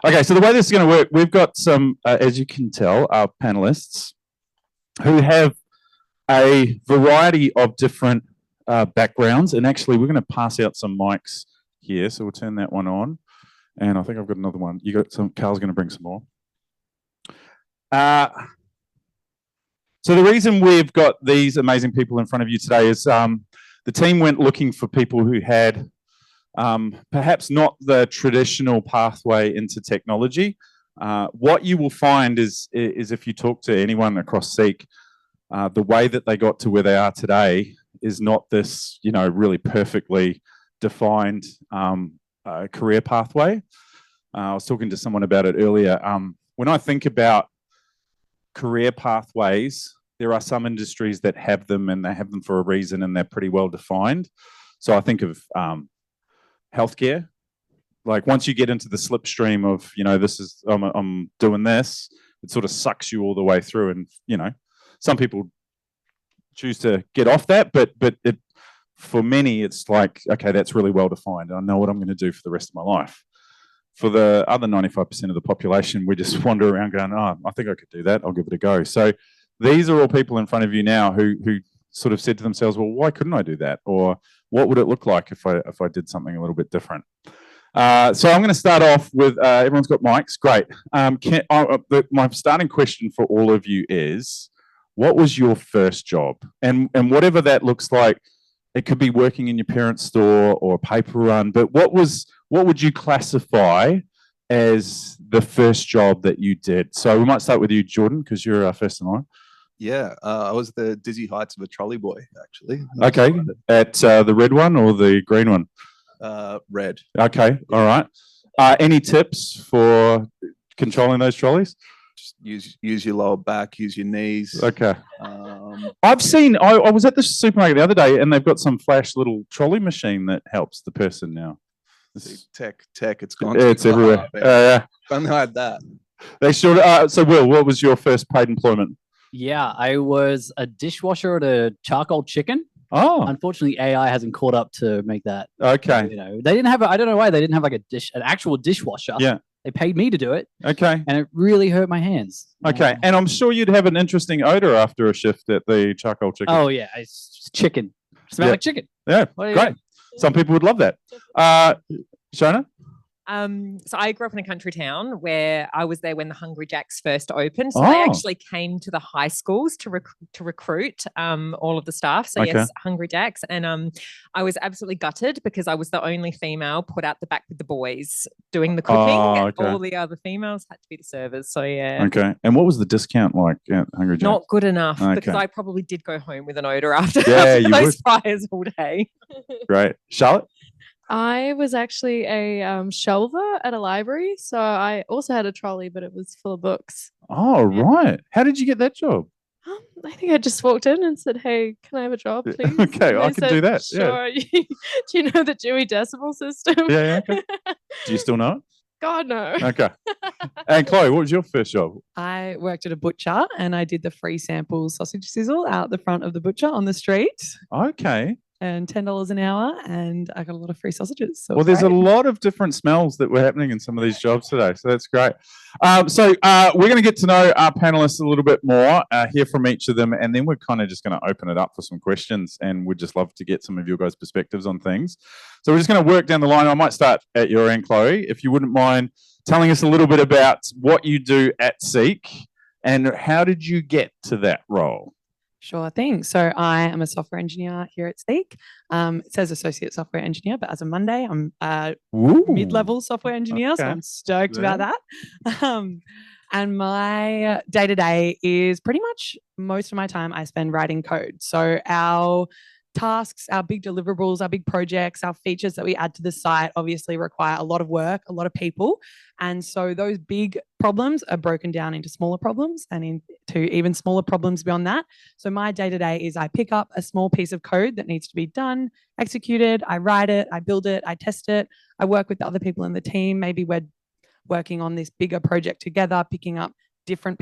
Okay, so the way this is going to work, we've got some, as you can tell, our panelists who have a variety of different backgrounds. And actually, we're going to pass out some mics here. So we'll turn that one on. And I think I've got another one. You got some, Carl's going to bring some more. So the reason we've got these amazing people in front of you today is the team went looking for people who had perhaps not the traditional pathway into technology. What you will find is if you talk to anyone across Seek, the way that they got to where they are today is not this, really perfectly defined career pathway. I was talking to someone about it earlier. When I think about career pathways, there are some industries that have them, and they have them for a reason, and they're pretty well defined. So I think of healthcare. Like once you get into the slipstream of, this is I'm doing this, it sort of sucks you all the way through. And some people choose to get off that, but it, for many, it's like, okay, that's really well defined. I know what I'm going to do for the rest of my life. For the other 95% of the population, we just wander around going, oh, I think I could do that. I'll give it a go. So these are all people in front of you now who sort of said to themselves, well, why couldn't I do that? Or what would it look like if I did something a little bit different? So I'm going to start off with, everyone's got mics, great. My starting question for all of you is, what was your first job? And whatever that looks like, it could be working in your parents' store or a paper run, but what would you classify as the first job that you did? So we might start with you, Jordan, because you're first in line. Yeah, I was the dizzy heights of a trolley boy, actually. Okay, at the red one or the green one? Red. Okay, all right. Any tips for controlling those trolleys? Just use your lower back, use your knees. Okay. I've seen, I was at the supermarket the other day, and they've got some flash little trolley machine that helps the person now. Tech, it's gone. It's everywhere. Yeah. Don't hide that. They should. So, Will, what was your first paid employment? Yeah, I was a dishwasher at a charcoal chicken. Oh, unfortunately, AI hasn't caught up to make that. Okay. They didn't have. I don't know why they didn't have like an actual dishwasher. Yeah. They paid me to do it. Okay. And it really hurt my hands. Okay. And I'm sure you'd have an interesting odor after a shift at the charcoal chicken. Oh yeah, it's chicken. Smell like chicken. Yeah. Great. Some people would love that. Shona? So I grew up in a country town where I was there when the Hungry Jacks first opened. So they actually came to the high schools to recruit all of the staff. So yes, Hungry Jacks. And I was absolutely gutted because I was the only female put out the back with the boys doing the cooking. And all the other females had to be the servers. So yeah. Okay. And what was the discount like at Hungry Jacks? Not good enough because I probably did go home with an odor after those fryers all day. Great. Charlotte? I was actually a shelver at a library. So I also had a trolley, but it was full of books. Oh, right. How did you get that job? I think I just walked in and said, hey, can I have a job, please? Okay, I can do that. Sure. Yeah. Do you know the Dewey Decimal System? Yeah. Okay. Do you still know it? God, no. Okay. And Chloe, what was your first job? I worked at a butcher and I did the free sample sausage sizzle out the front of the butcher on the street. Okay. And $10 an hour, and I got a lot of free sausages. So there's a lot of different smells that were happening in some of these jobs today, so that's great. So we're going to get to know our panelists a little bit more, hear from each of them, and then we're kind of just going to open it up for some questions, and we'd just love to get some of your guys' perspectives on things. So we're just going to work down the line. I might start at your end, Chloe, if you wouldn't mind telling us a little bit about what you do at Seek, and how did you get to that role? Sure thing. So I am a software engineer here at Seek. It says associate software engineer, but as of Monday, I'm a mid-level software engineer, so I'm stoked about that. And my day-to-day is pretty much most of my time I spend writing code. So our tasks, our big deliverables, our big projects, our features that we add to the site obviously require a lot of work, a lot of people. And so those big problems are broken down into smaller problems and into even smaller problems beyond that. So my day-to-day is I pick up a small piece of code that needs to be done, executed, I write it, I build it, I test it, I work with the other people in the team. Maybe we're working on this bigger project together, picking up different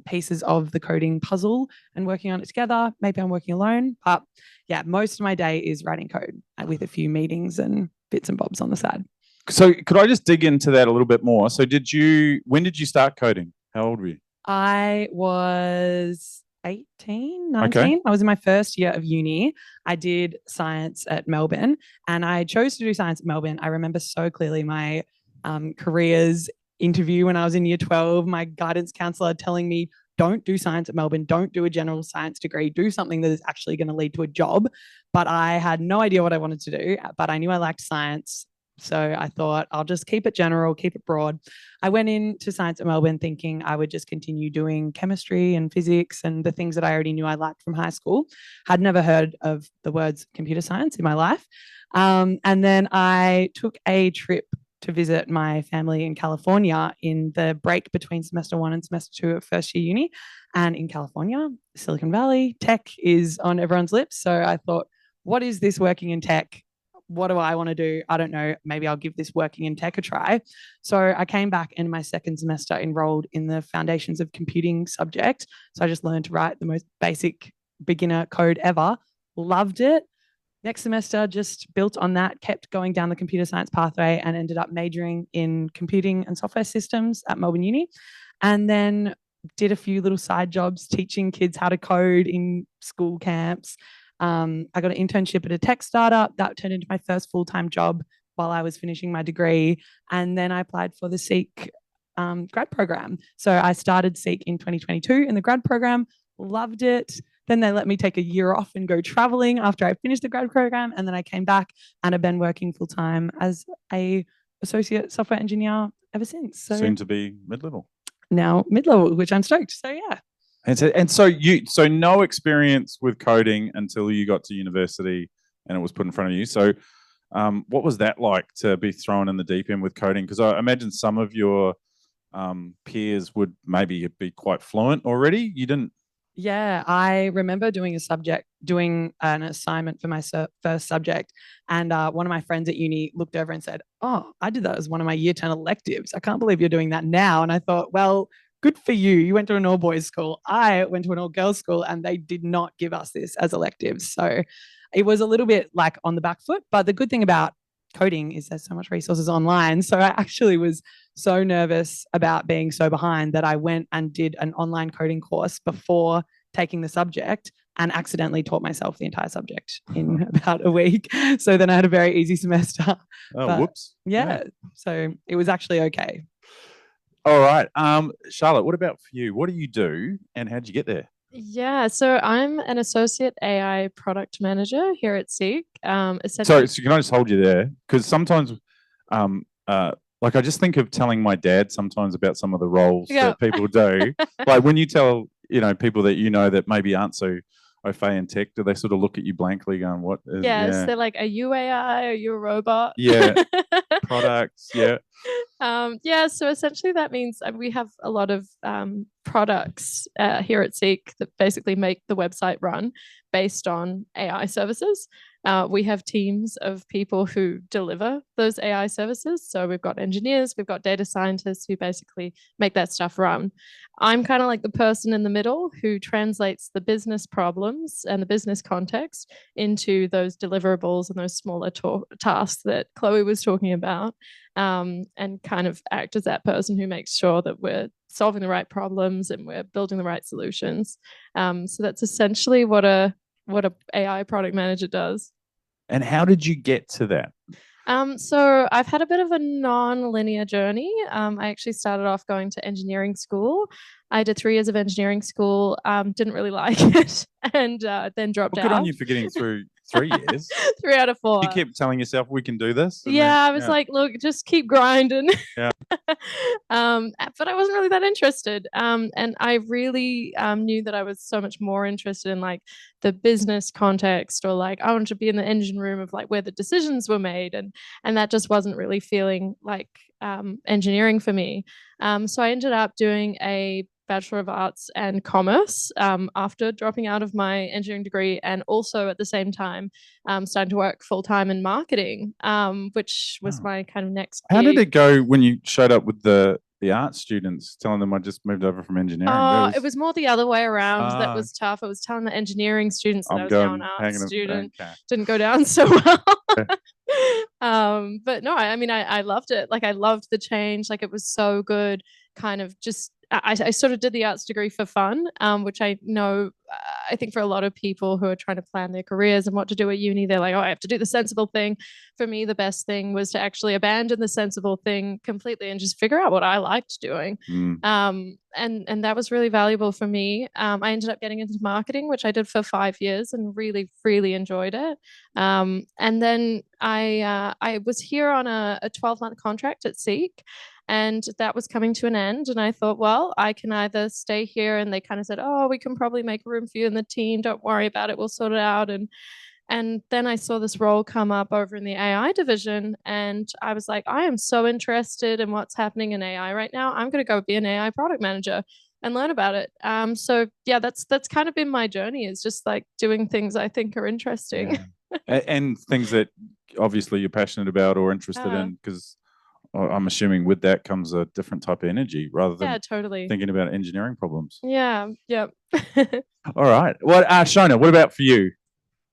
pieces of the coding puzzle and working on it together. Maybe I'm working alone, but yeah, most of my day is writing code with a few meetings and bits and bobs on the side. So could I just dig into that a little bit more? So when did you start coding? How old were you? I was 18, 19. I was in my first year of uni. I did science at Melbourne, and I chose to do science at Melbourne. I remember so clearly my careers interview when I was in year 12, my guidance counselor telling me, don't do science at Melbourne, don't do a general science degree, do something that is actually going to lead to a job. But I had no idea what I wanted to do, but I knew I liked science. So I thought I'll just keep it general, keep it broad. I went into science at Melbourne thinking I would just continue doing chemistry and physics and the things that I already knew I liked from high school. Had never heard of the words computer science in my life. And then I took a trip to visit my family in California in the break between semester 1 and semester 2 of first year uni. And in California, Silicon Valley, tech is on everyone's lips. So I thought, what is this working in tech? What do I want to do? I don't know. Maybe I'll give this working in tech a try. So I came back in my second semester enrolled in the Foundations of Computing subject. So I just learned to write the most basic beginner code ever. Loved it. Next semester, just built on that, kept going down the computer science pathway and ended up majoring in computing and software systems at Melbourne Uni. And then did a few little side jobs teaching kids how to code in school camps. I got an internship at a tech startup that turned into my first full-time job while I was finishing my degree. And then I applied for the SEEK grad program. So I started SEEK in 2022 in the grad program, loved it. Then they let me take a year off and go traveling after I finished the grad program. And then I came back and I've been working full-time as a associate software engineer ever since. So soon to be mid-level. Now mid-level, which I'm stoked. So yeah. And so no experience with coding until you got to university and it was put in front of you. So what was that like to be thrown in the deep end with coding? Because I imagine some of your peers would maybe be quite fluent already. You didn't. Yeah, I remember doing an assignment for my first subject. And one of my friends at uni looked over and said, oh, I did that as one of my year 10 electives. I can't believe you're doing that now. And I thought, well, good for you. You went to an all boys school. I went to an all girls school and they did not give us this as electives. So it was a little bit like on the back foot. But the good thing about coding is there's so much resources online. So I actually was so nervous about being so behind that I went and did an online coding course before taking the subject and accidentally taught myself the entire subject in about a week. So then I had a very easy semester. Oh, whoops. Yeah. So it was actually okay. All right. Charlotte, what about for you? What do you do and how did you get there? Yeah, so I'm an associate AI product manager here at SEEK. So can I just hold you there? Because sometimes, like I just think of telling my dad sometimes about some of the roles that people do. Like when you tell, people that that maybe aren't so au fait in tech, do they sort of look at you blankly going, what is Yes, they're like, are you AI? Are you a robot? Yeah. Products, yeah. So essentially that means we have a lot of products here at SEEK that basically make the website run based on AI services. We have teams of people who deliver those AI services. So we've got engineers, we've got data scientists who basically make that stuff run. I'm kind of like the person in the middle who translates the business problems and the business context into those deliverables and those smaller tasks that Chloe was talking about, and kind of act as that person who makes sure that we're solving the right problems and we're building the right solutions. So that's essentially what a AI product manager does. And how did you get to that? So I've had a bit of a non-linear journey. I actually started off going to engineering school. I did 3 years of engineering school, didn't really like it, and then dropped out. Good on you for getting through 3 years. 3 out of 4. You kept telling yourself we can do this. I was like, look, just keep grinding. Yeah. But I wasn't really that interested. And I really knew that I was so much more interested in like the business context, or like I wanted to be in the engine room of like where the decisions were made, and that just wasn't really feeling like engineering for me. So I ended up doing a Bachelor of Arts and Commerce after dropping out of my engineering degree, and also at the same time starting to work full-time in marketing, which was my kind of next How gig. did it go when you showed up with the art students, telling them I just moved over from engineering? It was more the other way around. That was tough. I was telling the engineering students that I was now an art student. Okay. Didn't go down so well. But no, I mean, I loved it. Like, I loved the change. Like, it was so good. Kind of just, I sort of did the arts degree for fun, which I know, I think for a lot of people who are trying to plan their careers and what to do at uni, they're like, oh, I have to do the sensible thing. For me, the best thing was to actually abandon the sensible thing completely and just figure out what I liked doing. And that was really valuable for me. I ended up getting into marketing, which I did for 5 years and really, really enjoyed it. And then I was here on a 12-month contract at Seek, and that was coming to an end. And I thought, well, I can either stay here, and they kind of said, oh, we can probably make room for you in the team. Don't worry about it. We'll sort it out. And then I saw this role come up over in the AI division, and I was like, I am so interested in what's happening in AI right now. I'm going to go be an AI product manager and learn about it. So yeah, that's kind of been my journey, is just like doing things I think are interesting. Yeah. And things that obviously you're passionate about or interested in, because I'm assuming with that comes a different type of energy rather than totally thinking about engineering problems. Yeah. All right. Well, Shona, what about for you?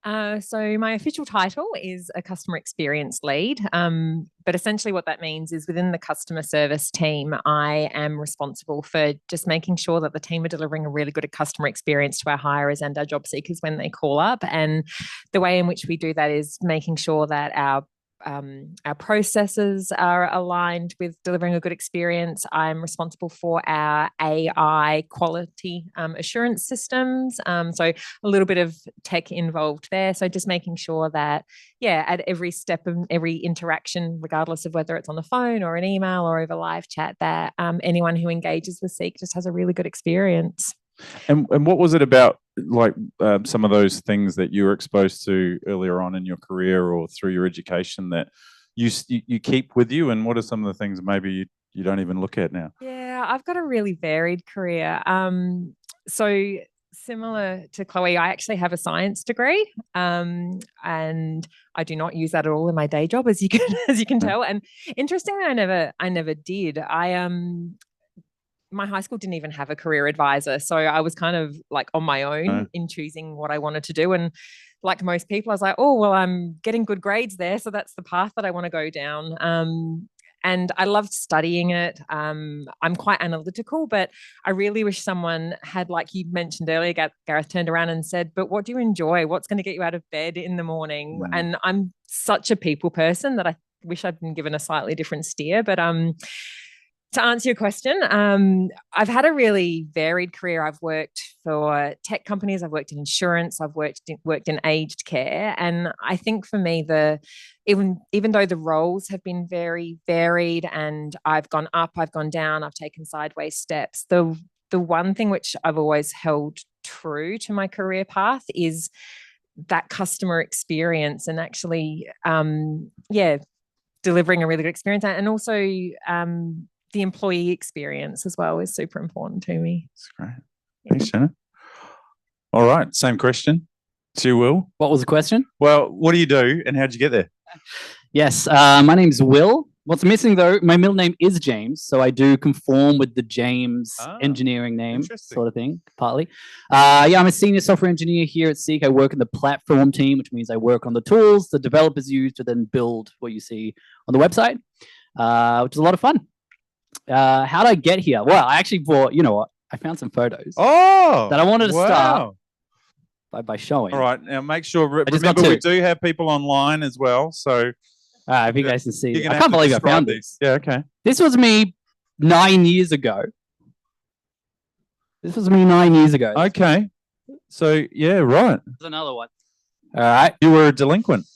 So my official title is a customer experience lead. But essentially what that means is within the customer service team, I am responsible for just making sure that the team are delivering a really good customer experience to our hirers and our job seekers when they call up. And the way in which we do that is making sure that our processes are aligned with delivering a good experience. I'm responsible for our AI quality assurance systems. So a little bit of tech involved there. So just making sure that, at every step of every interaction, regardless of whether it's on the phone or an email or over live chat, that anyone who engages with Seek just has a really good experience. And what was it about, like some of those things that you were exposed to earlier on in your career or through your education that you keep with you? And what are some of the things maybe you don't even look at now? Yeah, I've got a really varied career. So similar to Chloe, I actually have a science degree, and I do not use that at all in my day job, as you can tell. And interestingly, I never did. My high school didn't even have a career advisor. So I was kind of like on my own in choosing what I wanted to do. And like most people, I was like, oh, well, I'm getting good grades there. So that's the path that I want to go down. And I loved studying it. I'm quite analytical, but I really wish someone had, like you mentioned earlier, Gareth, turned around and said, but what do you enjoy? What's going to get you out of bed in the morning? And I'm such a people person that I wish I'd been given a slightly different steer. But to answer your question, I've had a really varied career. I've worked for tech companies, I've worked in insurance, I've worked in aged care. And I think for me, even though the roles have been very varied and I've gone up, I've gone down, I've taken sideways steps, the one thing which I've always held true to my career path is that customer experience and actually, delivering a really good experience. And also, the employee experience as well is super important to me. That's great. Thanks, Shannon. All right, same question to Will. What was the question? Well, what do you do and how'd you get there? Yes, my name's Will. What's missing though, my middle name is James, so I do conform with the James engineering name sort of thing, partly. I'm a senior software engineer here at Seek. I work in the platform team, which means I work on the tools the developers use to then build what you see on the website, which is a lot of fun. How did I get here? Well, I actually bought, I found some photos that I wanted to start by showing. All right, now make sure, remember we do have people online as well, so if you guys can see, I can't believe I found this. Yeah, okay. This was me 9 years ago. Okay. So, yeah, right. There's another one. All right. You were a delinquent,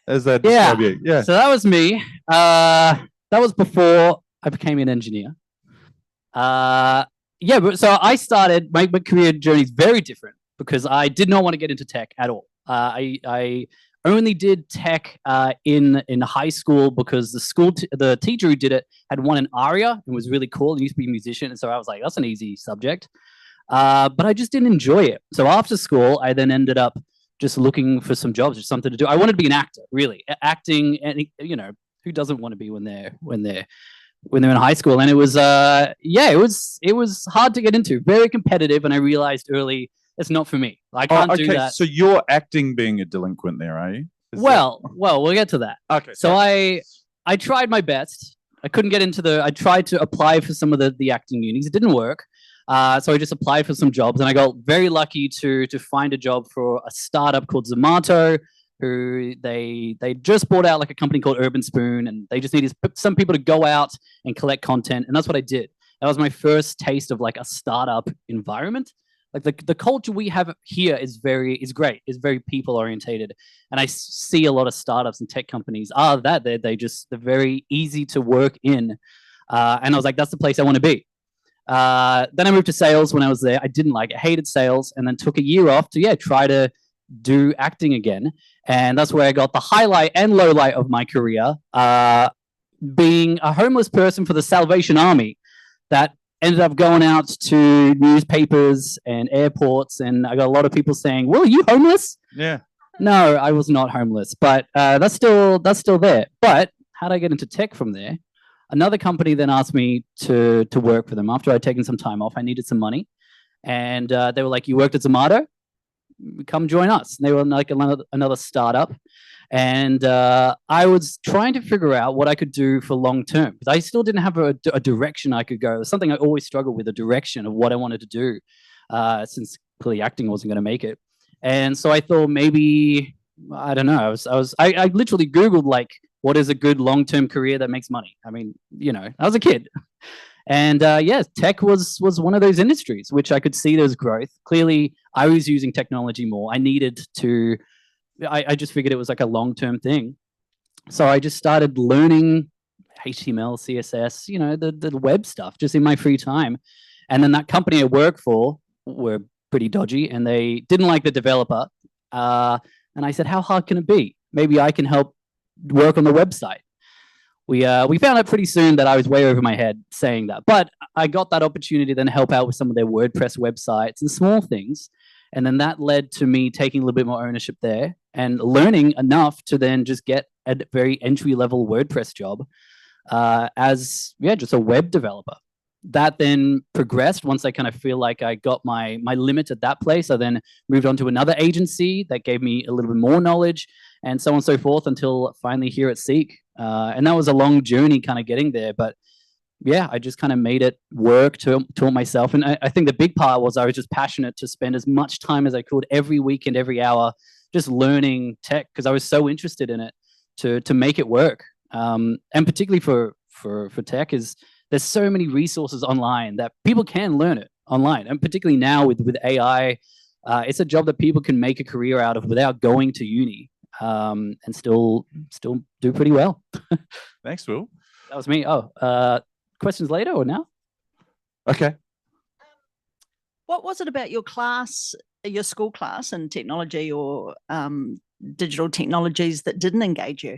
as they describe you. Yeah. So that was me. That was before I became an engineer. But so I started, my career journey is very different because I did not want to get into tech at all. I only did tech in high school because the teacher who did it had won an ARIA and was really cool and used to be a musician. And so I was like, that's an easy subject. But I just didn't enjoy it. So after school, I then ended up just looking for some jobs or something to do. I wanted to be an actor, really. Acting, and who doesn't want to be when they're in high school? And it was it was hard to get into, very competitive, and I realized early it's not for me. I can't do that. So you're acting being a delinquent there, are you? Well, we'll get to that. Okay. So I tried my best. I couldn't get into I tried to apply for some of the acting unis. It didn't work. So I just applied for some jobs, and I got very lucky to find a job for a startup called Zomato, who they just bought out like a company called Urban Spoon, and they just needed some people to go out and collect content, and that's what I did. That was my first taste of like a startup environment. Like the culture we have here is great. It's very people orientated, and I see a lot of startups and tech companies are that they're very easy to work in, and I was like, that's the place I want to be. Then I moved to sales when I was there. I didn't like it, hated sales, and then took a year off to try to do acting again, and that's where I got the highlight and low light of my career, being a homeless person for the Salvation Army that ended up going out to newspapers and airports, and I got a lot of people saying, "Well, are you homeless?" Yeah. No, I was not homeless, but that's still there. But how did I get into tech from there? Another company then asked me to work for them after I'd taken some time off. I needed some money, and they were like, "You worked at Zomato? Come join us." And they were like another startup. And I was trying to figure out what I could do for long term, because I still didn't have a direction I could go. It was something I always struggled with, a direction of what I wanted to do, since clearly acting wasn't going to make it. And so I thought maybe, I don't know, I literally Googled like, what is a good long-term career that makes money? I mean, I was a kid. And tech was one of those industries which I could see there's growth. Clearly, I was using technology more. I needed to. I just figured it was like a long-term thing. So I just started learning HTML, CSS, the web stuff just in my free time. And then that company I work for were pretty dodgy, and they didn't like the developer. And I said, how hard can it be? Maybe I can help work on the website. We found out pretty soon that I was way over my head saying that. But I got that opportunity to then help out with some of their WordPress websites and small things. And then that led to me taking a little bit more ownership there and learning enough to then just get a very entry-level WordPress job as just a web developer. That then progressed once I kind of feel like I got my limit at that place. I then moved on to another agency that gave me a little bit more knowledge, and so on and so forth, until finally here at Seek. And that was a long journey kind of getting there. But I just kind of made it work to myself. And I think the big part was I was just passionate to spend as much time as I could every weekend, every hour, just learning tech, because I was so interested in it to make it work. And particularly for tech, is there's so many resources online that people can learn it online. And particularly now with AI, it's a job that people can make a career out of without going to uni, and still do pretty well. Thanks, Will. That was me. Questions later or now? Okay. What was it about your class, your school class in technology or digital technologies that didn't engage you?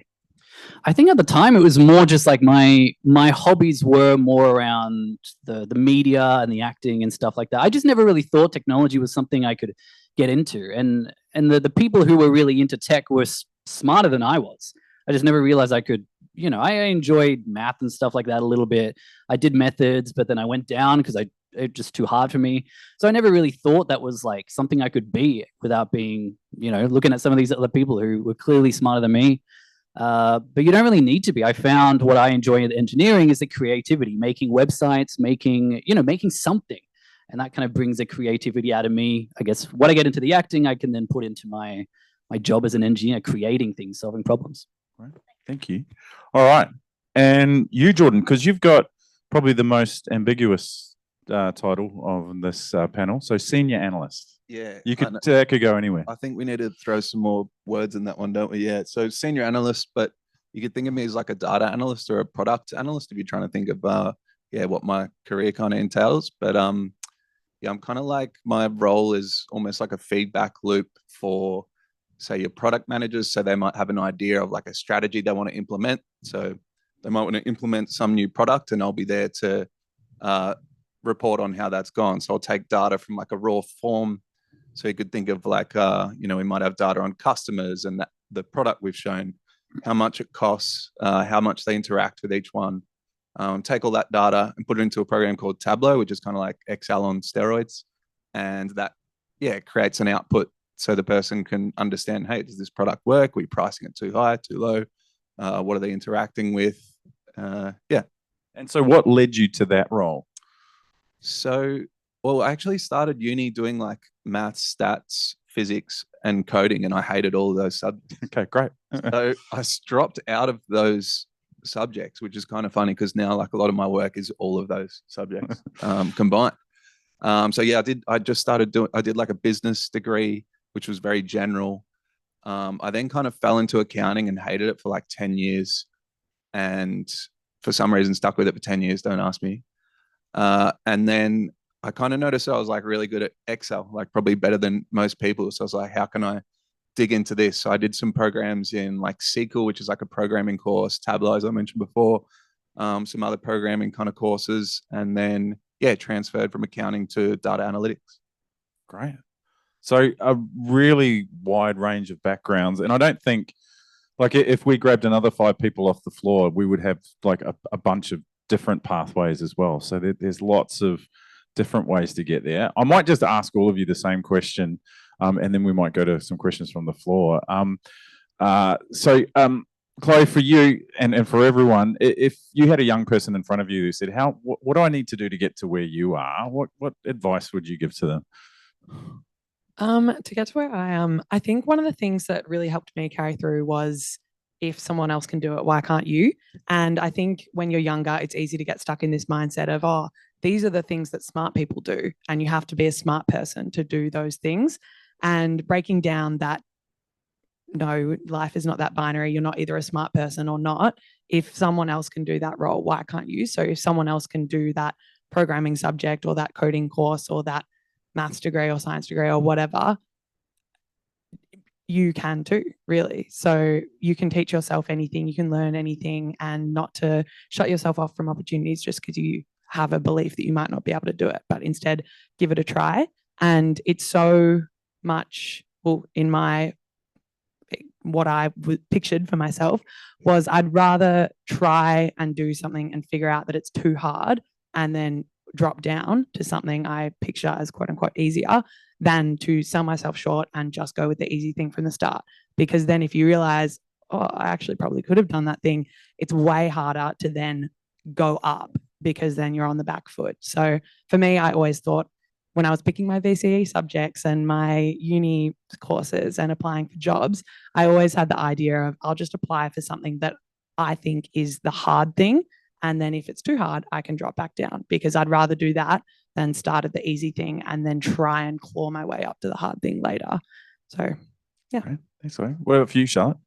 I think at the time it was more just like my hobbies were more around the media and the acting and stuff like that. I just never really thought technology was something I could get into. And the people who were really into tech were smarter than I was. I just never realized I could. I enjoyed math and stuff like that a little bit. I did methods, but then I went down because it was just too hard for me. So I never really thought that was like something I could be without being, looking at some of these other people who were clearly smarter than me. But you don't really need to be. I found what I enjoy in engineering is the creativity, making websites, making something. And that kind of brings the creativity out of me. I guess when I get into the acting, I can then put into my job as an engineer, creating things, solving problems. Right. Thank you. All right. And you, Jordan, because you've got probably the most ambiguous title of this panel. So senior analyst. Yeah. You could go anywhere. I think we need to throw some more words in that one, don't we? Yeah. So senior analyst, but you could think of me as like a data analyst or a product analyst if you're trying to think of what my career kind of entails. But I'm kind of like, my role is almost like a feedback loop for, say, your product managers. So they might have an idea of like a strategy they want to implement. So they might want to implement some new product, and I'll be there to report on how that's gone. So I'll take data from like a raw form. So you could think of like, we might have data on customers and the product we've shown, how much it costs, how much they interact with each one. Take all that data and put it into a program called Tableau, which is kind of like Excel on steroids. And that, creates an output so the person can understand, hey, does this product work? Are we pricing it too high, too low? What are they interacting with? Yeah. And so what led you to that role? So, well, I actually started uni doing like maths, stats, physics, and coding, and I hated all of those subjects. Okay, great. So I dropped out of those subjects, which is kind of funny because now like a lot of my work is all of those subjects combined. So yeah, I did like a business degree, which was very general. I then kind of fell into accounting and hated it for like 10 years. And for some reason stuck with it for 10 years. Don't ask me. And then I kind of noticed I was like really good at Excel, like probably better than most people. So I was like, how can I dig into this? So I did some programs in like SQL, which is like a programming course, Tableau, as I mentioned before, some other programming kind of courses, and then yeah, transferred from accounting to data analytics. Great. So a really wide range of backgrounds. And I don't think, like, if we grabbed another 5 people off the floor, we would have like a bunch of different pathways as well. So there's lots of different ways to get there. I might just ask all of you the same question, and then we might go to some questions from the floor. Chloe, for you and for everyone, if you had a young person in front of you who said, what do I need to do to get to where you are? What advice would you give to them? To get to where I am, I think one of the things that really helped me carry through was, if someone else can do it, why can't you? And I think when you're younger, it's easy to get stuck in this mindset of, oh, these are the things that smart people do, and you have to be a smart person to do those things. And breaking down that, no, life is not that binary. You're not either a smart person or not. If someone else can do that role, why can't you? So if someone else can do that programming subject or that coding course or that maths degree or science degree or whatever, you can too, really. So you can teach yourself anything, you can learn anything, and not to shut yourself off from opportunities just because you have a belief that you might not be able to do it, but instead give it a try. And it's so much, well, in my, what I pictured for myself was, I'd rather try and do something and figure out that it's too hard and then drop down to something I picture as quote unquote easier, than to sell myself short and just go with the easy thing from the start. Because then if you realize, oh, I actually probably could have done that thing, it's way harder to then go up, because then you're on the back foot. So for me, I always thought, when I was picking my VCE subjects and my uni courses and applying for jobs, I always had the idea of, I'll just apply for something that I think is the hard thing. And then if it's too hard, I can drop back down, because I'd rather do that than start at the easy thing and then try and claw my way up to the hard thing later. So, yeah. Right. Thanks, Chloe. What about for you, Charlotte?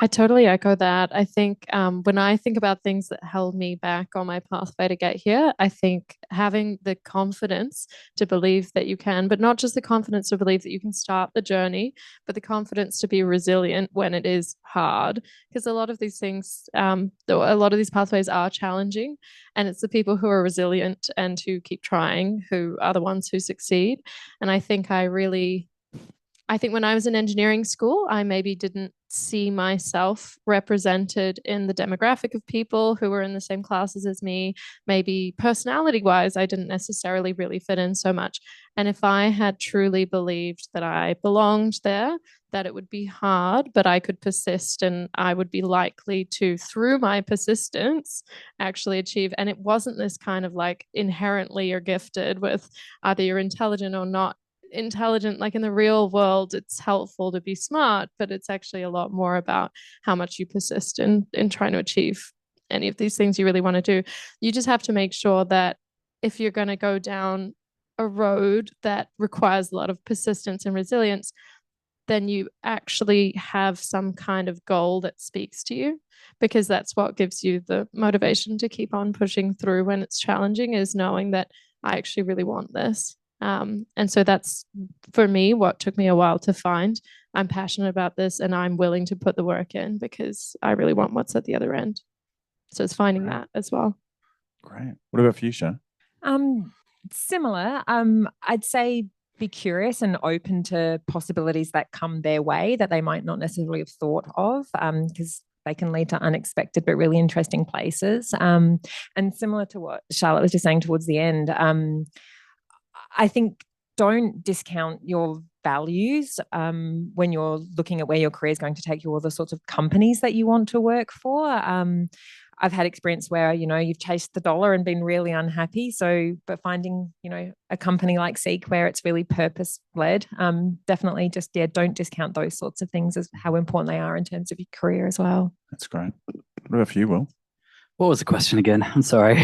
I totally echo that. I think when I think about things that held me back on my pathway to get here, I think having the confidence to believe that you can, but not just the confidence to believe that you can start the journey, but the confidence to be resilient when it is hard. Because a lot of these things, a lot of these pathways are challenging, and it's the people who are resilient and who keep trying who are the ones who succeed. And I think when I was in engineering school, I maybe didn't see myself represented in the demographic of people who were in the same classes as me. Maybe personality-wise, I didn't necessarily really fit in so much. And if I had truly believed that I belonged there, that it would be hard, but I could persist, and I would be likely to, through my persistence, actually achieve. And it wasn't this kind of like inherently you're gifted with either you're intelligent or not intelligent. Like in the real world, it's helpful to be smart, but it's actually a lot more about how much you persist in trying to achieve any of these things you really want to do. You just have to make sure that if you're going to go down a road that requires a lot of persistence and resilience, then you actually have some kind of goal that speaks to you, because that's what gives you the motivation to keep on pushing through when it's challenging, is knowing that I actually really want this. And so that's, for me, what took me a while to find. I'm passionate about this and I'm willing to put the work in because I really want what's at the other end. So it's finding that as well. Great. What about for you, Sha? Similar. I'd say be curious and open to possibilities that come their way that they might not necessarily have thought of, because they can lead to unexpected but really interesting places. And similar to what Charlotte was just saying towards the end, I think don't discount your values when you're looking at where your career is going to take you, or the sorts of companies that you want to work for. I've had experience where, you've chased the dollar and been really unhappy. But finding, a company like Seek where it's really purpose-led, definitely just, don't discount those sorts of things as how important they are in terms of your career as well. That's great. What about for you, Will? What was the question again? I'm sorry.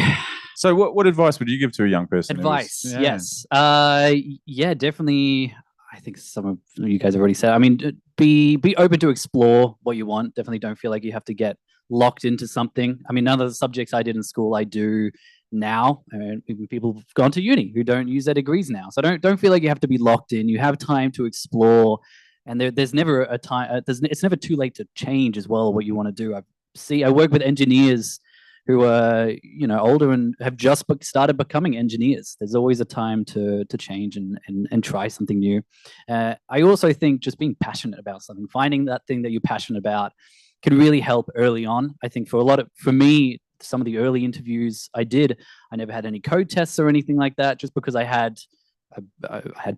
So what advice would you give to a young person? Advice, yes. Yeah, definitely. I think some of you guys have already said. I mean, be open to explore what you want. Definitely don't feel like you have to get locked into something. I mean, none of the subjects I did in school I do now. I mean, people have gone to uni who don't use their degrees now. So don't feel like you have to be locked in. You have time to explore, and there's never a time. It's never too late to change as well what you want to do. I work with engineers who are older and have just started becoming engineers. There's always a time to change and try something new. I also think just being passionate about something, finding that thing that you're passionate about, can really help early on. I think for me, some of the early interviews I did, I never had any code tests or anything like that, just because I had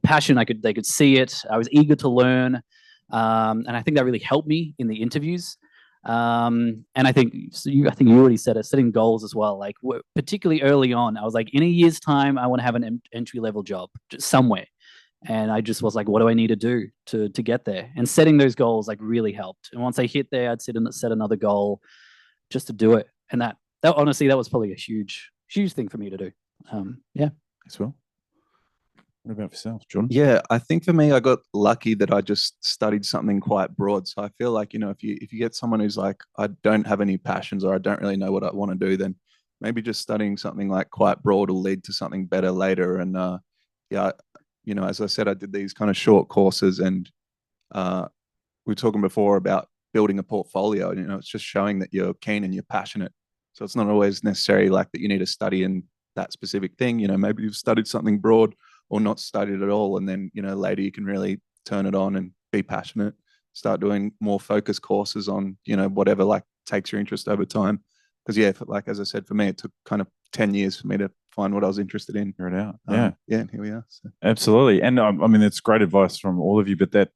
passion. They could see it. I was eager to learn, and I think that really helped me in the interviews. And I think you already said it, setting goals as well. Like particularly early on, I was like, in a year's time, I want to have an entry-level job somewhere. And I just was like, what do I need to do to get there? And setting those goals like really helped. And once I hit there, I'd set another goal just to do it. And that honestly, that was probably a huge thing for me to do. Yeah. As well. What about yourself, John? Yeah, I think for me, I got lucky that I just studied something quite broad. So I feel like, if you get someone who's like, I don't have any passions or I don't really know what I want to do, then maybe just studying something like quite broad will lead to something better later. And as I said, I did these kind of short courses, and we were talking before about building a portfolio. It's just showing that you're keen and you're passionate. So it's not always necessarily like that you need to study in that specific thing. Maybe you've studied something broad or not studied at all, and then later you can really turn it on and be passionate, start doing more focused courses on whatever like takes your interest over time. Because like as I said, for me it took kind of 10 years for me to find what I was interested in. Figure it out. And here we are. So. Absolutely. And I mean, it's great advice from all of you, but that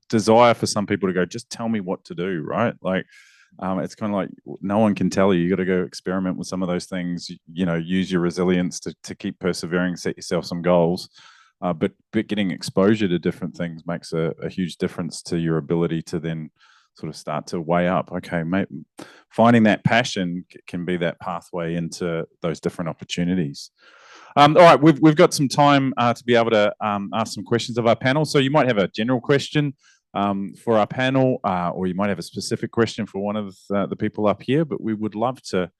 desire for some people to go, just tell me what to do, right? Like it's kind of like no one can tell you. You got to go experiment with some of those things, use your resilience to keep persevering, set yourself some goals. But getting exposure to different things makes a huge difference to your ability to then sort of start to weigh up, okay, finding that passion can be that pathway into those different opportunities. All right, we've got some time to be able to ask some questions of our panel. So you might have a general question for our panel, or you might have a specific question for one of the people up here, but we would love to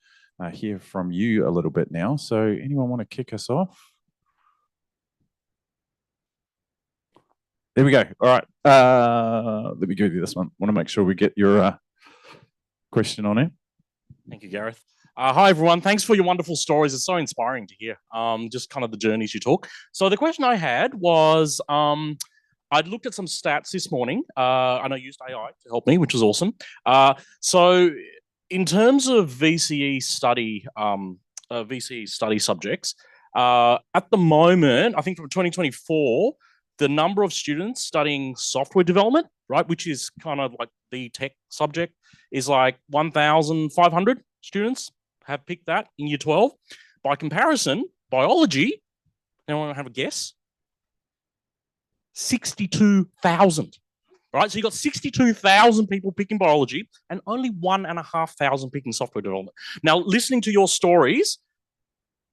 hear from you a little bit now. So anyone want to kick us off? There we go. All right. Let me give you this one. Want to make sure we get your question on it. Thank you, Gareth. Hi, everyone. Thanks for your wonderful stories. It's so inspiring to hear, just kind of the journeys you took. So the question I had was, I'd looked at some stats this morning, and I used AI to help me, which was awesome. So in terms of VCE study subjects, at the moment, I think from 2024, the number of students studying software development, right, which is kind of like the tech subject, is like 1,500 students have picked that in year 12. By comparison, biology, anyone have a guess? 62,000, right? So you got 62,000 people picking biology and only 1,500 picking software development. Now, listening to your stories,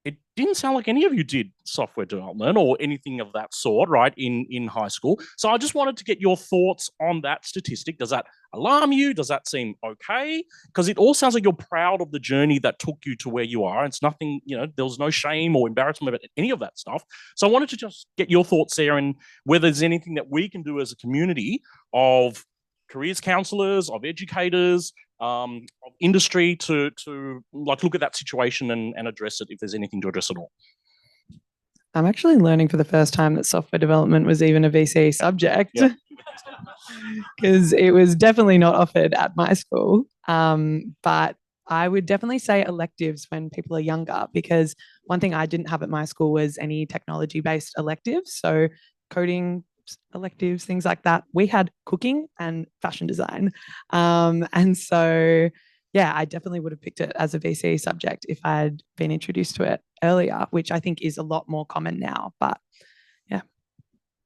it didn't sound like any of you did software development or anything of that sort, right, in high school. So I just wanted to get your thoughts on that statistic. Does that alarm you? Does that seem okay? Because it all sounds like you're proud of the journey that took you to where you are. It's nothing, there was no shame or embarrassment about any of that stuff. So I wanted to just get your thoughts there and whether there's anything that we can do as a community of careers counselors, of educators, of industry to like look at that situation and address it if there's anything to address at all. I'm actually learning for the first time that software development was even a VCE subject, because it was definitely not offered at my school. But I would definitely say electives when people are younger, because one thing I didn't have at my school was any technology-based electives. So coding electives, things like that. We had cooking and fashion design. And so, yeah, I definitely would have picked it as a VC subject if I had been introduced to it earlier, which I think is a lot more common now. But yeah.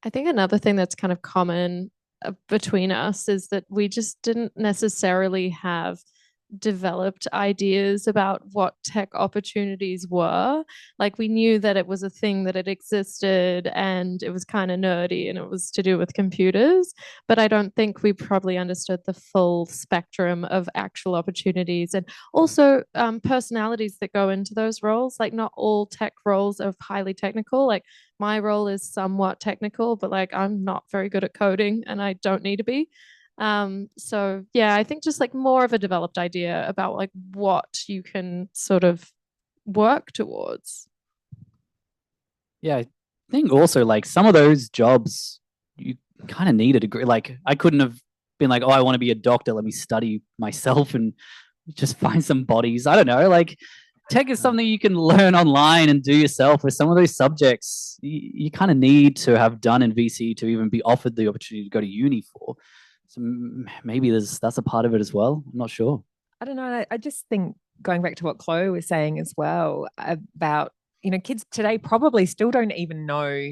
I think another thing that's kind of common between us is that we just didn't necessarily have developed ideas about what tech opportunities were. Like, we knew that it was a thing, that it existed, and it was kind of nerdy and it was to do with computers, but I don't think we probably understood the full spectrum of actual opportunities, and also personalities that go into those roles. Like, not all tech roles are highly technical. Like, my role is somewhat technical, but like, I'm not very good at coding and I don't need to be. So yeah, I think just like more of a developed idea about like what you can sort of work towards. Yeah, I think also like some of those jobs you kind of need a degree. Like, I couldn't have been like, oh, I want to be a doctor, let me study myself and just find some bodies. I don't know. Like, tech is something you can learn online and do yourself. With some of those subjects, you kind of need to have done in VC to even be offered the opportunity to go to uni for. So maybe that's a part of it as well. I'm not sure. I don't know. I just think, going back to what Chloe was saying as well about, kids today probably still don't even know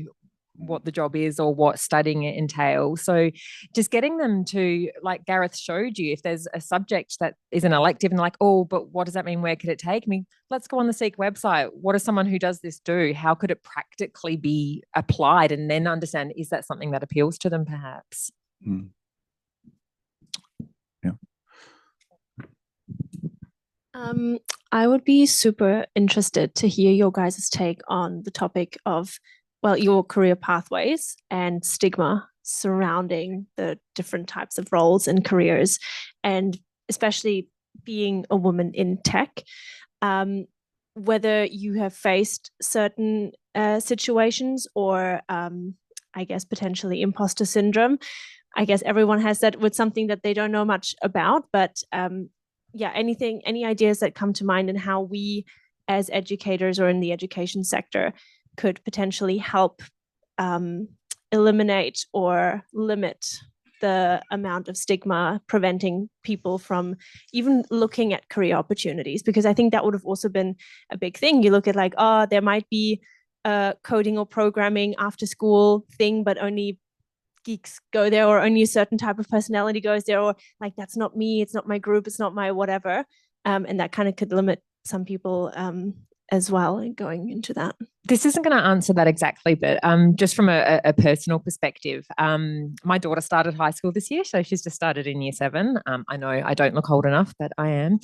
what the job is or what studying it entails. So just getting them to, like Gareth showed you, if there's a subject that is an elective and like, oh, but what does that mean? Where could it take me? Let's go on the Seek website. What does someone who does this do? How could it practically be applied? And then understand, is that something that appeals to them perhaps? Mm. I would be super interested to hear your guys' take on the topic of, well, your career pathways and stigma surrounding the different types of roles and careers, and especially being a woman in tech. Whether you have faced certain situations or, I guess, potentially imposter syndrome. I guess everyone has that with something that they don't know much about, but yeah, any ideas that come to mind, and how we as educators or in the education sector could potentially help eliminate or limit the amount of stigma preventing people from even looking at career opportunities. Because I think that would have also been a big thing. You look at like, oh, there might be a coding or programming after school thing, but only geeks go there, or only a certain type of personality goes there, or like, that's not me, it's not my group, it's not my whatever. And that kind of could limit some people as well going into that. This isn't going to answer that exactly, but just from a personal perspective, my daughter started high school this year, so she's just started in year 7. I know I don't look old enough, but I am.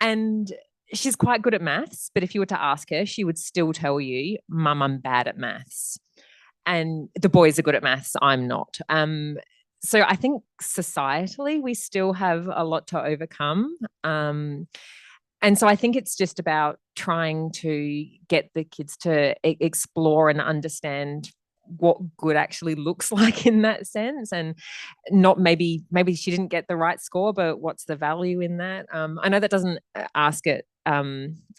And she's quite good at maths, but if you were to ask her, she would still tell you, Mum, I'm bad at maths. And the boys are good at maths, I'm not. So I think societally we still have a lot to overcome. And so I think it's just about trying to get the kids to explore and understand what good actually looks like in that sense, and not maybe she didn't get the right score, but what's the value in that? I know that doesn't ask it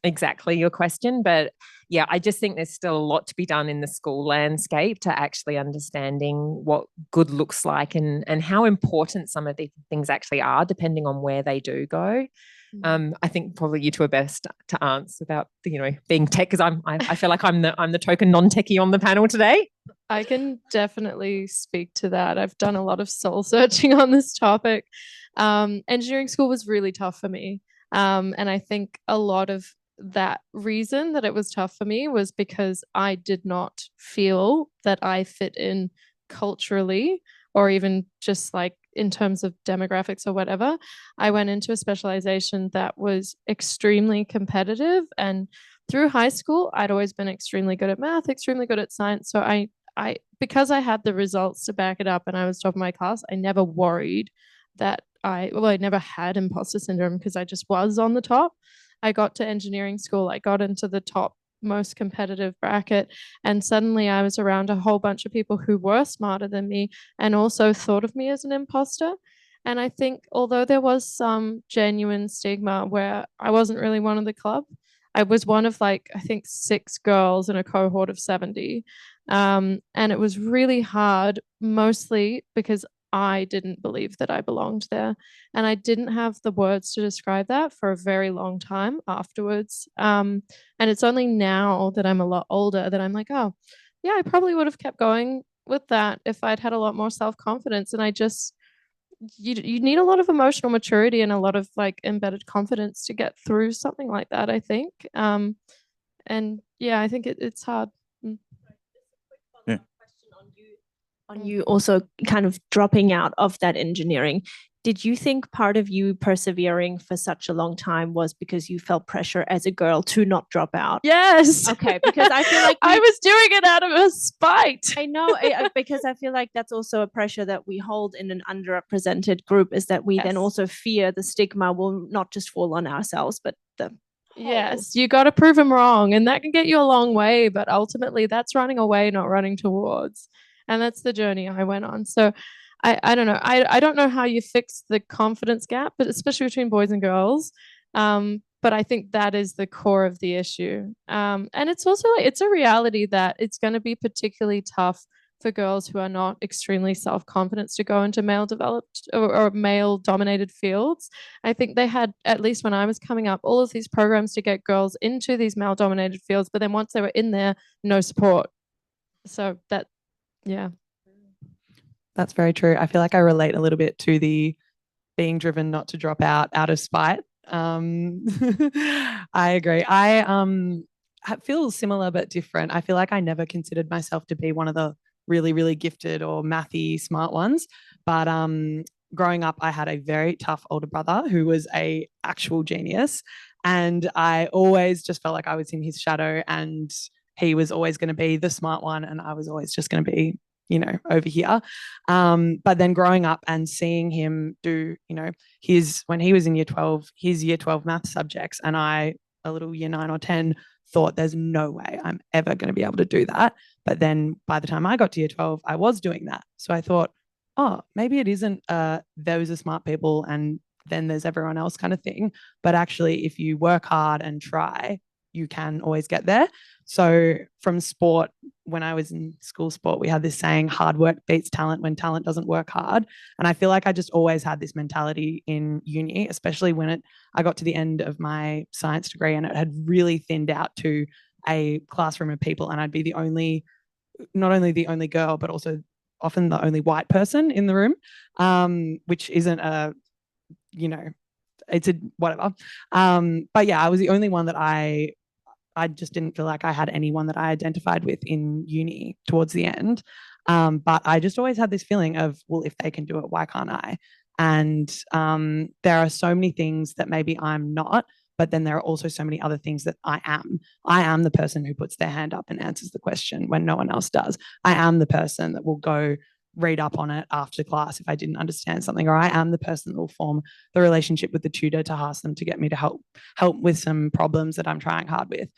exactly your question, but yeah, I just think there's still a lot to be done in the school landscape to actually understanding what good looks like, and how important some of these things actually are depending on where they do go. I think probably you two are best to answer about being tech, because I feel like I'm the token non-techie on the panel today. I can definitely speak to that. I've done a lot of soul searching on this topic. Engineering school was really tough for me. And I think a lot of that reason that it was tough for me was because I did not feel that I fit in culturally, or even just like in terms of demographics or whatever. I went into a specialization that was extremely competitive, and through high school, I'd always been extremely good at math, extremely good at science. So I because I had the results to back it up and I was top of my class, I never worried that I never had imposter syndrome, because I just was on the top. I got to engineering school, I got into the top most competitive bracket, and suddenly I was around a whole bunch of people who were smarter than me and also thought of me as an imposter. And I think although there was some genuine stigma where I wasn't really one of the club, I was one of like, I think 6 girls in a cohort of 70. And it was really hard, mostly because I didn't believe that I belonged there. And I didn't have the words to describe that for a very long time afterwards. And it's only now that I'm a lot older that I'm like, oh, yeah, I probably would have kept going with that if I'd had a lot more self-confidence. And I just, you need a lot of emotional maturity and a lot of like embedded confidence to get through something like that, I think. And yeah, I think it's hard. Yeah. On you also kind of dropping out of that engineering, did you think part of you persevering for such a long time was because you felt pressure as a girl to not drop out? Yes. Okay, because I feel like I was doing it out of a spite. I know, because I feel like that's also a pressure that we hold in an underrepresented group, is that we then also fear the stigma will not just fall on ourselves, but the Yes, you got to prove them wrong, and that can get you a long way, but ultimately that's running away, not running towards. And that's the journey I went on. So I don't know. I don't know how you fix the confidence gap, but especially between boys and girls. But I think that is the core of the issue. And it's also it's a reality that it's going to be particularly tough for girls who are not extremely self-confident to go into male developed or male dominated fields. I think they had, at least when I was coming up, all of these programs to get girls into these male dominated fields, but then once they were in there, no support. So that, yeah. That's very true. I feel like I relate a little bit to the being driven not to drop out of spite. I agree. I feel similar but different. I feel like I never considered myself to be one of the really, really gifted or mathy smart ones. But growing up, I had a very tough older brother who was a actual genius. And I always just felt like I was in his shadow, and he was always going to be the smart one, and I was always just going to be, over here. But then growing up and seeing him do, when he was in year 12, his year 12 math subjects, and I, a little year 9 or 10, thought there's no way I'm ever going to be able to do that. But then by the time I got to year 12, I was doing that. So I thought, oh, maybe it isn't those are smart people and then there's everyone else kind of thing. But actually, if you work hard and try, you can always get there. So from sport, when I was in school sport, we had this saying, hard work beats talent when talent doesn't work hard. And I feel like I just always had this mentality in uni, especially when I got to the end of my science degree and it had really thinned out to a classroom of people, and I'd be not only the only girl, but also often the only white person in the room, which isn't it's a whatever. But yeah, I was the only one that I just didn't feel like I had anyone that I identified with in uni towards the end. But I just always had this feeling of, well, if they can do it, why can't I? And there are so many things that maybe I'm not, but then there are also so many other things that I am. I am the person who puts their hand up and answers the question when no one else does. I am the person that will go read up on it after class if I didn't understand something, or I am the person that will form the relationship with the tutor to ask them to get me to help with some problems that I'm trying hard with.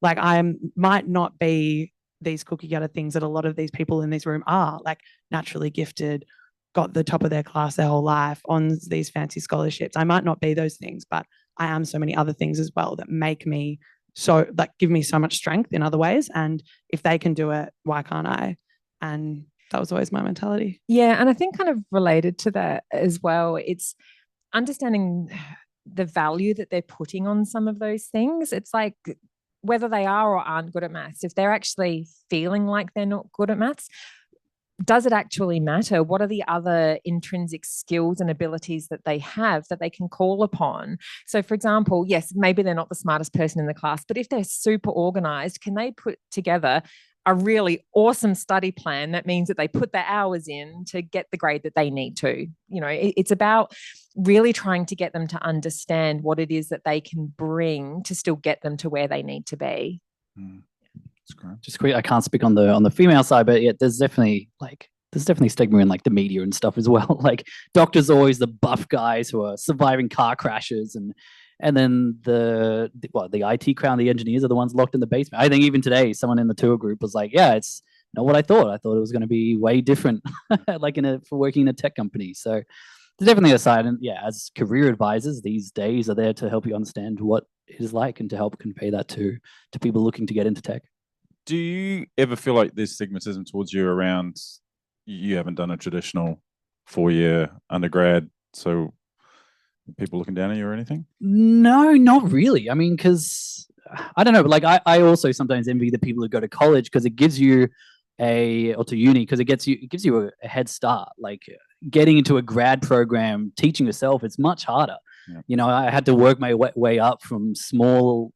Like, I might not be these cookie cutter things that a lot of these people in this room are, like naturally gifted, got the top of their class their whole life, on these fancy scholarships. I might not be those things, but I am so many other things as well that make me give me so much strength in other ways. And if they can do it, why can't I? And that was always my mentality. Yeah. And I think kind of related to that as well, it's understanding the value that they're putting on some of those things. It's like, whether they are or aren't good at maths, if they're actually feeling like they're not good at maths, does it actually matter? What are the other intrinsic skills and abilities that they have that they can call upon? So, for example, yes, maybe they're not the smartest person in the class, but if they're super organized, can they put together a really awesome study plan that means that they put their hours in to get the grade that they need to? It's about really trying to get them to understand what it is that they can bring to still get them to where they need to be. That's great. Just quick, I can't speak on the female side, but yeah, there's definitely stigma in like the media and stuff as well. Like, doctors are always the buff guys who are surviving car crashes, and then the IT crowd, the engineers are the ones locked in the basement. I think even today, someone in the tour group was like, yeah, it's not what I thought. I thought it was going to be way different, like for working in a tech company. So definitely a side. And yeah, as career advisors, these days are there to help you understand what it is like and to help convey that to people looking to get into tech. Do you ever feel like there's stigmatism towards you around you haven't done a traditional 4-year undergrad, so people looking down at you or anything? No, not really. I mean, because I don't know, like I also sometimes envy the people who go to college because it gives you or to uni because it gives you a head start. Like getting into a grad program, teaching yourself, it's much harder. Yeah. You know, I had to work my way up from small,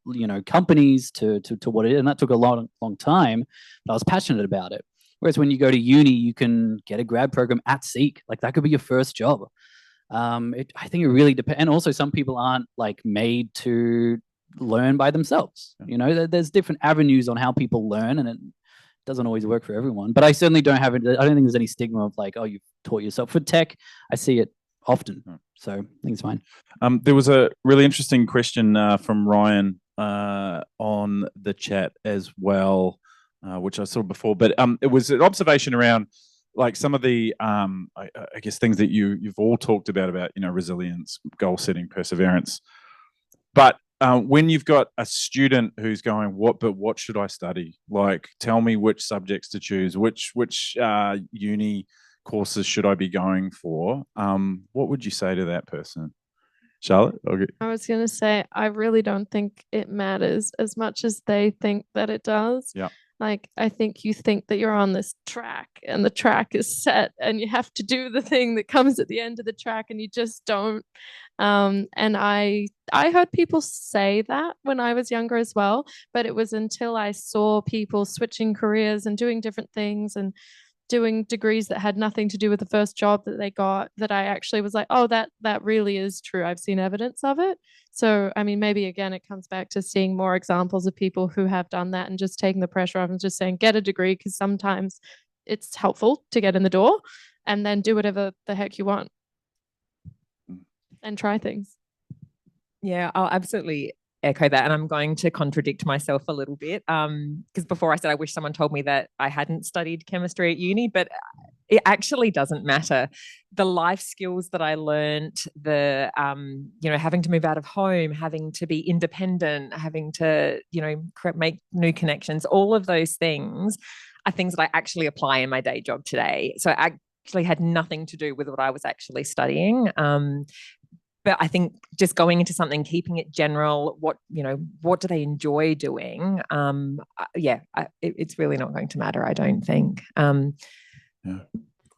companies to what it is, and that took a long time. But I was passionate about it. Whereas when you go to uni, you can get a grad program at Seek. Like that could be your first job. I think it really depends. And also, some people aren't like made to learn by themselves. Yeah. There's different avenues on how people learn, and it doesn't always work for everyone. But I certainly don't have it. I don't think there's any stigma of like, oh, you've taught yourself. For tech, I see it often. So I think it's fine. There was a really interesting question from Ryan on the chat as well, which I saw before. But it was an observation around like some of the, I guess, things that you've all talked about, resilience, goal setting, perseverance. But when you've got a student who's going, what should I study? Like, tell me which subjects to choose, which uni courses should I be going for? What would you say to that person? Charlotte? Okay. I was going to say, I really don't think it matters as much as they think that it does. Yeah. Like, I think you think that you're on this track and the track is set and you have to do the thing that comes at the end of the track and you just don't. And I heard people say that when I was younger as well, but it was until I saw people switching careers and doing different things and doing degrees that had nothing to do with the first job that they got that I actually was like, oh, that really is true. I've seen evidence of it. So, I mean, maybe again, it comes back to seeing more examples of people who have done that and just taking the pressure off and just saying, get a degree, because sometimes it's helpful to get in the door and then do whatever the heck you want and try things. Yeah, I'll absolutely echo that, and I'm going to contradict myself a little bit because before I said I wish someone told me that I hadn't studied chemistry at uni, but it actually doesn't matter. The life skills that I learned, the having to move out of home, having to be independent, having to make new connections, all of those things are things that I actually apply in my day job today. So it actually had nothing to do with what I was actually studying. But I think just going into something, keeping it general, what do they enjoy doing? It's really not going to matter, I don't think. Yeah.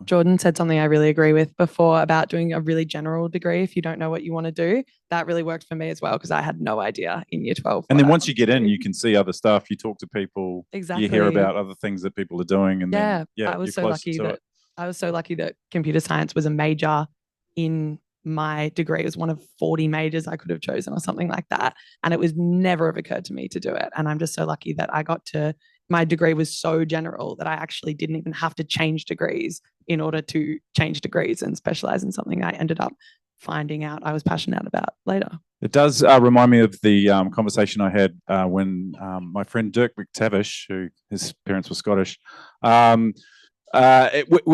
Jordan said something I really agree with before about doing a really general degree if you don't know what you want to do. That really worked for me as well because I had no idea in year 12. And then once you get in, you can see other stuff. You talk to people. Exactly. You hear about other things that people are doing. And I then, was so lucky that computer science was a major in my degree. It was one of 40 majors I could have chosen or something like that. And it was never have occurred to me to do it. And I'm just so lucky that my degree was so general that I actually didn't even have to change degrees in order to change degrees and specialize in something I ended up finding out I was passionate about later. It does remind me of the conversation I had when my friend Dirk McTavish, who his parents were Scottish, when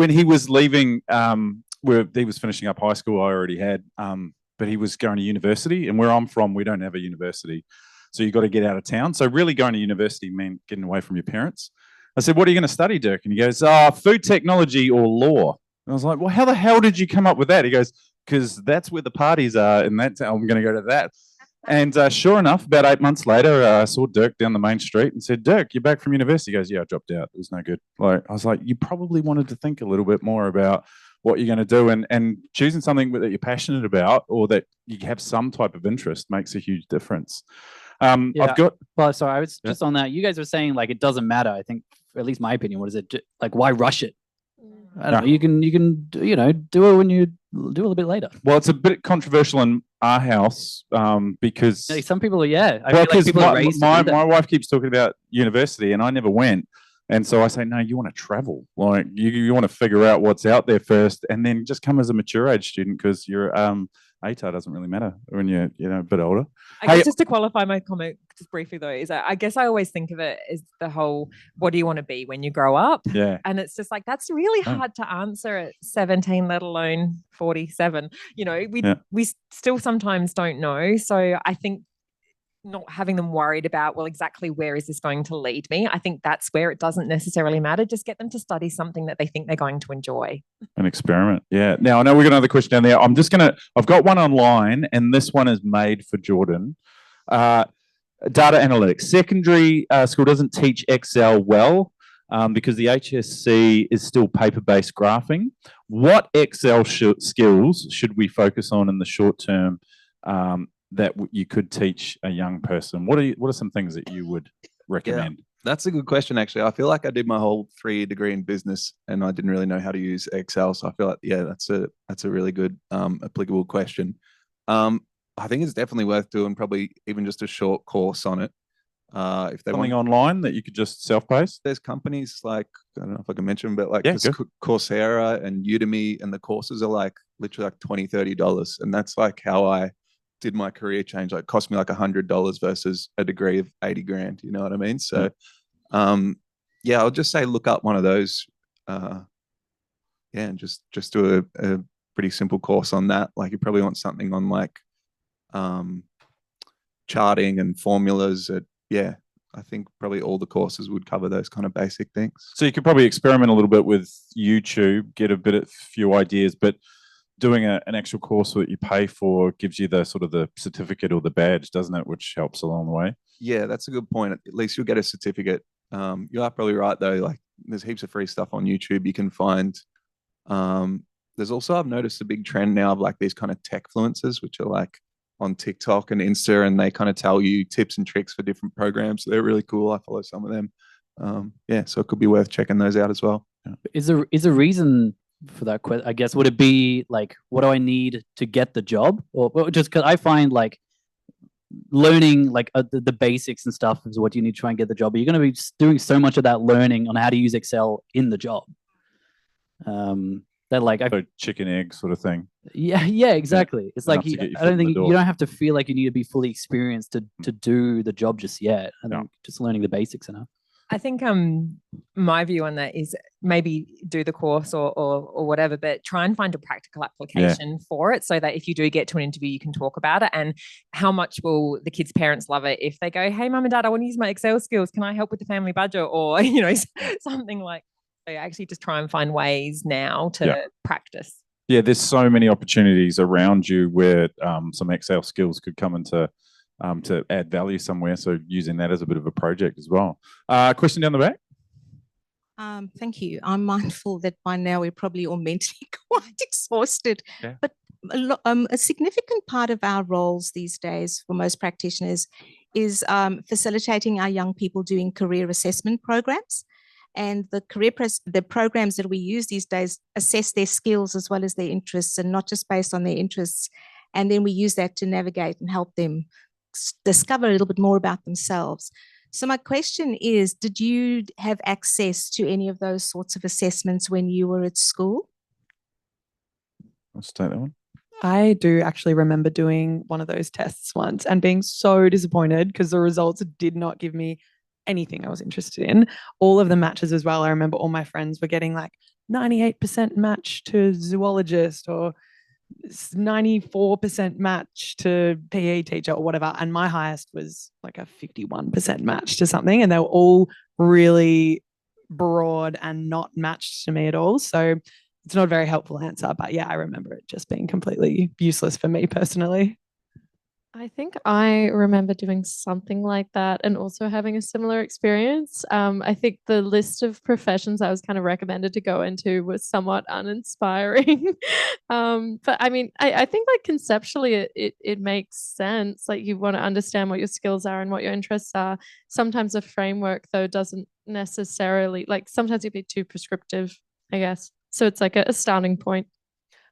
he was leaving, he was finishing up high school, I already had, but he was going to university. And where I'm from, we don't have a university. So you got to get out of town. So really going to university meant getting away from your parents. I said, what are you going to study, Dirk? And he goes, food technology or law. And I was like, well, how the hell did you come up with that? He goes, because that's where the parties are. And I'm going to go to that. And sure enough, about 8 months later, I saw Dirk down the main street and said, Dirk, you're back from university. He goes, yeah, I dropped out. It was no good. I was like, you probably wanted to think a little bit more about what you're going to do, and choosing something that you're passionate about or that you have some type of interest makes a huge difference. I've got. Well, sorry, I was just on that. You guys were saying like it doesn't matter. I think, at least my opinion, what is it? Like, why rush it? I don't know. You can do it when you do a little bit later. Well, it's a bit controversial in our house because some people are. I feel like people are raised my wife keeps talking about university, and I never went. And so I say, no, you want to travel. Like you want to figure out what's out there first, and then just come as a mature age student because you're ATAR doesn't really matter when you're a bit older. I guess just to qualify my comment just briefly though, is I guess I always think of it as the whole, what do you want to be when you grow up? Yeah. And it's just like, that's really hard to answer at 17, let alone 47. We still sometimes don't know. So I think not having them worried about, well, exactly where is this going to lead me? I think that's where it doesn't necessarily matter. Just get them to study something that they think they're going to enjoy. An experiment. Yeah. Now, I know we've got another question down there. I've got one online, and this one is made for Jordan. Data analytics. Secondary school doesn't teach Excel well because the HSC is still paper-based graphing. What Excel skills should we focus on in the short term that you could teach a young person? What are some things that you would recommend? Yeah, that's a good question, actually. I feel like I did my whole 3-year degree in business and I didn't really know how to use Excel. So I feel like, that's a really good applicable question. I think it's definitely worth doing probably even just a short course on it. If they Something online that you could just self-paced? There's companies like, I don't know if I can mention, but like Coursera and Udemy, and the courses are like literally like $20, $30. And that's like how I did my career change. Like, cost me like $100 versus a degree of 80 grand. You know what I mean? So, I'll just say look up one of those. And just do a pretty simple course on that. Like, you probably want something on like charting and formulas. I think probably all the courses would cover those kind of basic things. So you could probably experiment a little bit with YouTube, get a few ideas, but doing an actual course that you pay for gives you the sort of the certificate or the badge, doesn't it? Which helps along the way. Yeah, that's a good point. At least you'll get a certificate. You are probably right though. Like, there's heaps of free stuff on YouTube you can find. There's also, I've noticed a big trend now of like these kind of tech influencers, which are like on TikTok and Insta, and they kind of tell you tips and tricks for different programs. So they're really cool. I follow some of them. So it could be worth checking those out as well. Is a reason for that question? I guess, would it be like, what do I need to get the job, or just because I find like learning like the basics and stuff is what you need to try and get the job, but you're going to be doing so much of that learning on how to use Excel in the job. That like so chicken egg sort of thing. Yeah, exactly. It's like I don't think you don't have to feel like you need to be fully experienced to do the job just yet. I think just learning the basics enough. I think my view on that is maybe do the course or whatever, but try and find a practical application for it, so that if you do get to an interview, you can talk about it. And how much will the kids' parents love it if they go, "Hey, mum and dad, I want to use my Excel skills. Can I help with the family budget?" Or something like. So actually just try and find ways now to practice. Yeah, there's so many opportunities around you where some Excel skills could come into to add value somewhere. So using that as a bit of a project as well. Question down the back. Thank you. I'm mindful that by now we're probably all mentally quite exhausted. Okay. But a significant part of our roles these days for most practitioners is facilitating our young people doing career assessment programs. And the programs that we use these days assess their skills as well as their interests, and not just based on their interests. And then we use that to navigate and help them discover a little bit more about themselves. So my question is, did you have access to any of those sorts of assessments when you were at school? Let's take that one. I do actually remember doing one of those tests once and being so disappointed because the results did not give me anything I was interested in. All of the matches as well. I remember all my friends were getting like 98% match to zoologist or 94% match to PE teacher or whatever. And my highest was like a 51% match to something. And they were all really broad and not matched to me at all. So it's not a very helpful answer, but yeah, I remember it just being completely useless for me personally. I think I remember doing something like that and also having a similar experience. I think the list of professions I was kind of recommended to go into was somewhat uninspiring. But I mean, I think like conceptually it makes sense. Like, you want to understand what your skills are and what your interests are. Sometimes a framework though doesn't necessarily, like, sometimes it'd be too prescriptive, I guess. So it's like a starting point.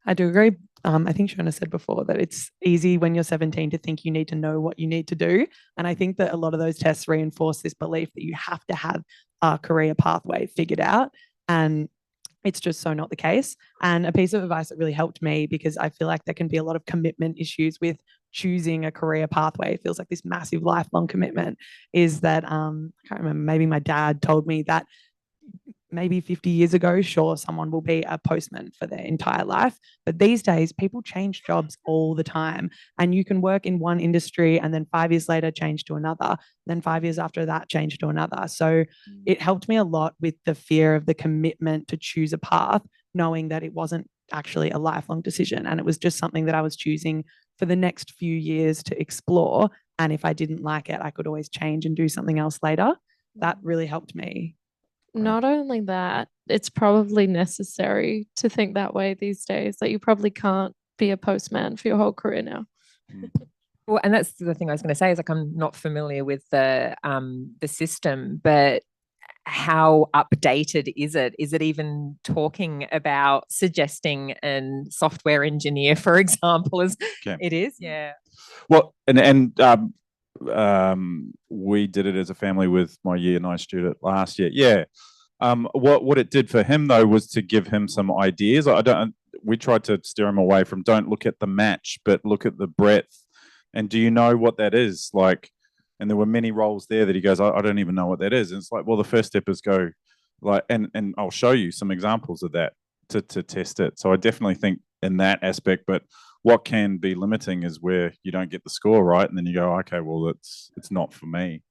I do agree. I think Shona said before that it's easy when you're 17 to think you need to know what you need to do. And I think that a lot of those tests reinforce this belief that you have to have a career pathway figured out. And it's just so not the case. And a piece of advice that really helped me, because I feel like there can be a lot of commitment issues with choosing a career pathway. It feels like this massive lifelong commitment, is that I can't remember, maybe my dad told me that maybe 50 years ago, sure, someone will be a postman for their entire life. But these days, people change jobs all the time. And you can work in one industry and then 5 years later change to another. Then 5 years after that, change to another. So it helped me a lot with the fear of the commitment to choose a path, knowing that it wasn't actually a lifelong decision. And it was just something that I was choosing for the next few years to explore. And if I didn't like it, I could always change and do something else later. That really helped me. Not only that, it's probably necessary to think that way these days, that you probably can't be a postman for your whole career now. Well, and that's the thing I was going to say, is like, I'm not familiar with the system, but how updated is it? Is it even talking about suggesting an software engineer, for example, as it is? Yeah. Well, we did it as a family with my year 9 student last year. Yeah. What it did for him though was to give him some ideas. We tried to steer him away from, don't look at the match, but look at the breadth. And do you know what that is? Like, and there were many roles there that he goes, I don't even know what that is. And it's like, well, the first step is go like, and I'll show you some examples of that to test it. So I definitely think in that aspect, but what can be limiting is where you don't get the score right, and then you go, okay, well, it's not for me.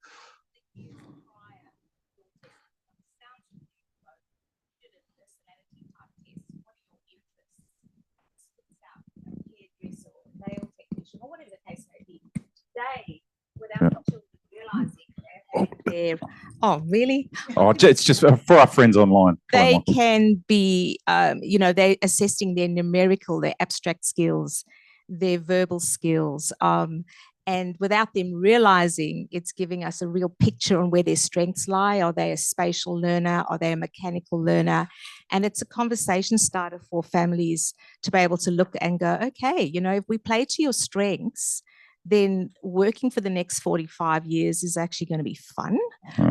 Oh, really? Oh, it's just for our friends online. They can be, they're assessing their numerical, their abstract skills, their verbal skills. And without them realizing, it's giving us a real picture on where their strengths lie. Are they a spatial learner? Are they a mechanical learner? And it's a conversation starter for families to be able to look and go, okay, if we play to your strengths, then working for the next 45 years is actually going to be fun,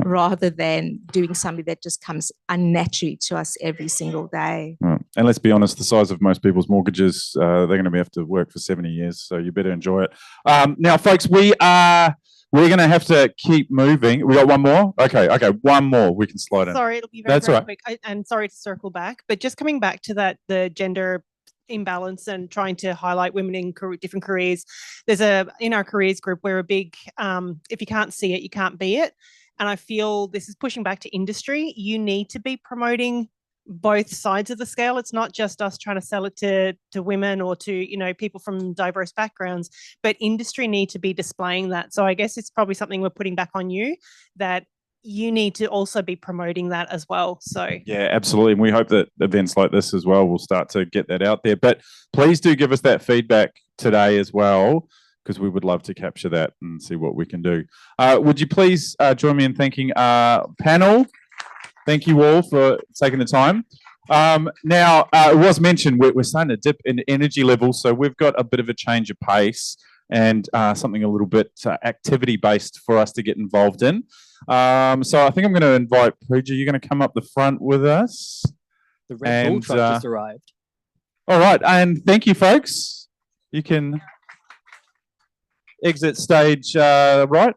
rather than doing something that just comes unnaturally to us every single day. And let's be honest, the size of most people's mortgages, they're going to have to work for 70 years, so you better enjoy it. Now, folks, we're going to have to keep moving. We got one more? Okay, one more. We can slide in. Sorry, it'll be very quick. And sorry to circle back, but just coming back to that, the gender imbalance and trying to highlight women in different careers. In our careers group, we're a big, if you can't see it, you can't be it. And I feel this is pushing back to industry. You need to be promoting both sides of the scale. It's not just us trying to sell it to women or to, people from diverse backgrounds, but industry need to be displaying that. So I guess it's probably something we're putting back on you, that you need to also be promoting that as well. So yeah, absolutely. And we hope that events like this as well will start to get that out there. But please do give us that feedback today as well, because we would love to capture that and see what we can do. Would you please join me in thanking our panel? Thank you all for taking the time. Now, it was mentioned we're starting to dip in energy levels, so we've got a bit of a change of pace and something a little bit activity-based for us to get involved in. So I think I'm going to invite Pooja. You're going to come up the front with us. The Red Bull truck just arrived. All right, and thank you, folks. You can exit stage right.